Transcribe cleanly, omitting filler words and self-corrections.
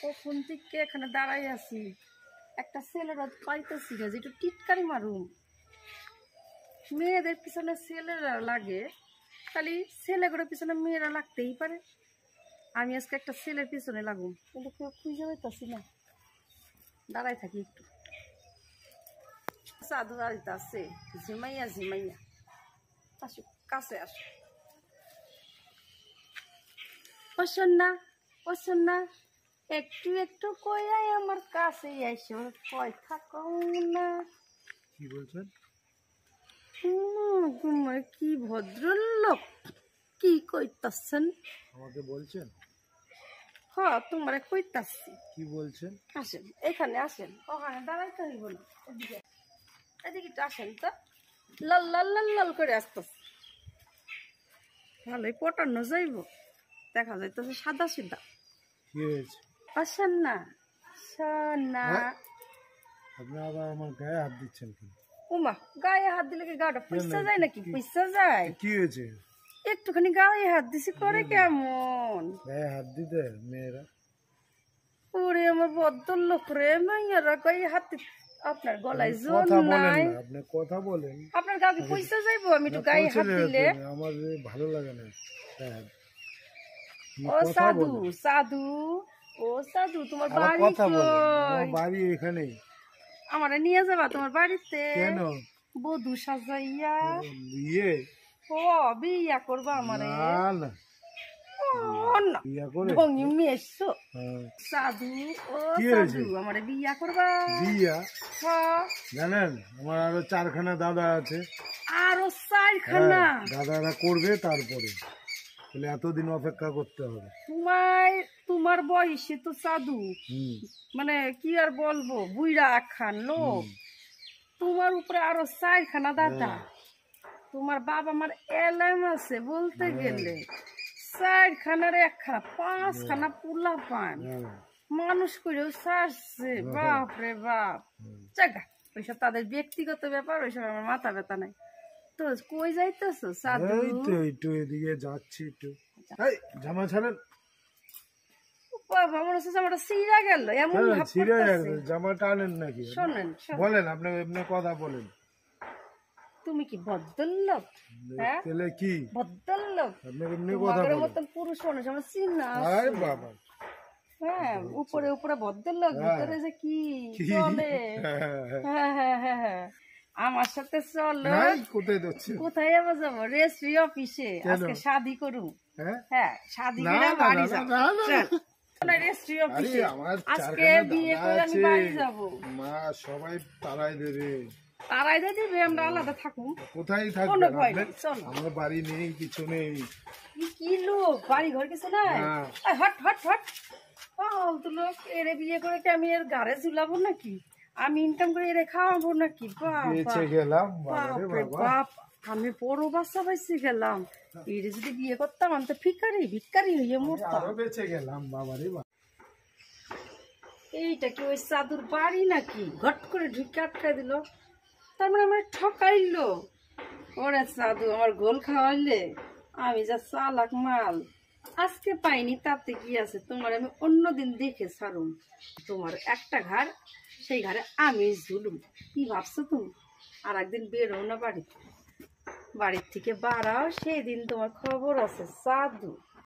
কখন থেকে এখানে দাঁড়াই আছি, একটা ছেলেরা পাইতেছি না যে একটু টিটকারি মারুম। মেয়েদের পিছনে ছেলেরা লাগে, খালি ছেলেগুলোর পিছনে মেয়েরা লাগতেই পারে। আমি আজকে একটা ছেলের পিছনে লাগুম, কিন্তু কেউ খুঁজে পাইতেছি না। দাঁড়াই থাকি একটু। সাধু বাড়িতে আছে, ঝিমাইয়া ঝিমাইয়া আসো, কাছে আসো। পছন্দ না, পছন্দ না, একটু একটু কইয়াই আমার কাছে আইসো, কয় থাকো না। কি বলছেন? তোমার কি ভদ্রলোক, কি কইতাছেন? আমাকে বলছেন? হ্যাঁ, তোমারে কইতাছি। কি বলছেন? আসেন, এখানে আসেন। ওখানে দাঁড়াইতে হইব না, এদিকে এদিকে একটু আসেন তো। লাল লাল লাল লাল করে আসতেছে, ভালোই পটানো যাইব। দেখা যাইতেছে সাদা সিধা। কি হয়েছে? আসেন না, সোনা। আপনি আবার আমার গায়ে হাত দিচ্ছেন কেন? উমা, গায়ে হাত দিলে কি গাটা পয়সা যায় নাকি? পয়সা যায়? কি হয়েছে? একটুখানি গায়ে হাত দিছি, করে কেমন? গায়ে হাত দিতে মেয়েরা? ওরে আমার ভদ্রলোক রে, মাইয়ারা গায়ে হাত আপনার গলায় জোর কথা বলেন নাই। না, আপনি কথা বলেন। আপনার গায়ে পয়সা যাইবো আমি একটু গায়ে হাত দিলে? আমার ভালো লাগে না। ও সাধু, সাধু, ও সাধু, তোমার বাড়ি কথা বলেন। কই? আমার বাড়ি এখানে। আমারে নিয়ে যাবা তোমার বাড়িতে? কেন? বধূ সাজাইয়া। বিয়ে? ও, বিয়া করবা আমারে? না না, না, বিয়া করে ঢঙ্গি মেয়েছো। হ্যাঁ। সাধু, ও কি সাধু, হয়েছে? আমারে বিয়া করবা? বিয়া? হ্যাঁ। জানেন আমার আরো 4খানা দাদা আছে। আরো 4খানা? দাদারা করবে তারপরে, তাহলে এতদিন অপেক্ষা করতে হবে। তোমার বয়সে তো সাধু, মানে কি আর বলবো, বুইড়া খান লোক। তোমার উপরে আরো 4খানা দাদা। তোমার বাবা মার এলাম আছে বলতে গেলে। 4খানার 1খানা, 5খানা পোলা পান মানুষ করেও ছাড়ছে। বাপ রে বাপ, জায়গা ওইসব তাদের ব্যক্তিগত ব্যাপার, ওইসব আমার মাথা ব্যথা নাই। তো কই যাইতেছো সাধু? একটু এদিকে যাচ্ছি একটু। জামা ছাড়েন। বাবা, মনে হচ্ছে জামাটা ছিঁড়া গেল, এমন ভাব করতেছে। জামা টানেন নাকি? শোনেন, বলেন, আপনি এমনি কথা বলেন। তুমি কি ভদ্রলোক? হ্যাঁ, তাহলে কি ভদ্রলোক? আপনি এমনি কথা বলেন? মতন পুরুষ মানুষ আমার চিন্তা। আরে বাবা, হ্যাঁ, উপরে উপরে ভদ্রলোক, ভিতরে যে কি চলে। হ্যাঁ হ্যাঁ হ্যাঁ হ্যাঁ, আমার সাথে চলো। কোথায় যাচ্ছে? কোথায় আবার যাবো? রেজিস্ট্রি অফিসে আজকে শাদি করুম। হ্যাঁ, শাদি করে বাড়ি যাবো। রেজিস্ট্রি অফিসে আজকে বিয়ে করে আমি বাড়ি যাবো। মা সবাই তারাই দেবে। তারাই দিবে, আমরা আলাদা থাকুন। কোথায় থাকবেন? চলো, আমার বাড়ি নেই, কিছু নেই। কি লোক, বাড়ি ঘর কিছু নাই? হট হট হট, ফালতু লোক। এরে বিয়ে করে কি আমি এর গাড়ে ঝুলাবো নাকি? আমি ইনকাম করে এরে খাওয়াবো নাকি? বাপ, আমি বড় বাচ্চা পাইছি গেলাম। এরে যদি বিয়ে করতাম আমি তো ভিক্ষারি হইয়ে মরতাম। বেঁচে গেলাম বাবারে। এইটা কি ওই সাধুর বাড়ি নাকি? ঘট করে ঢুকে আটকাই দিল, তার মানে আমার ঠকাইলো। ওরে সাধু, আমার গোল খাওয়াইলে। আমি যা চালাক মাল, আজকে পাইনি তাতে কি আছে? তোমার আমি অন্যদিন দেখে ছাড়ুম। তোমার একটা ঘর, সেই ঘরে আমি ঝুলুম। কি ভাবছো তুমি? আর একদিন বেরো না বাড়ির থেকে বাড়াও, সেই দিন তোমার খবর আছে সাধু।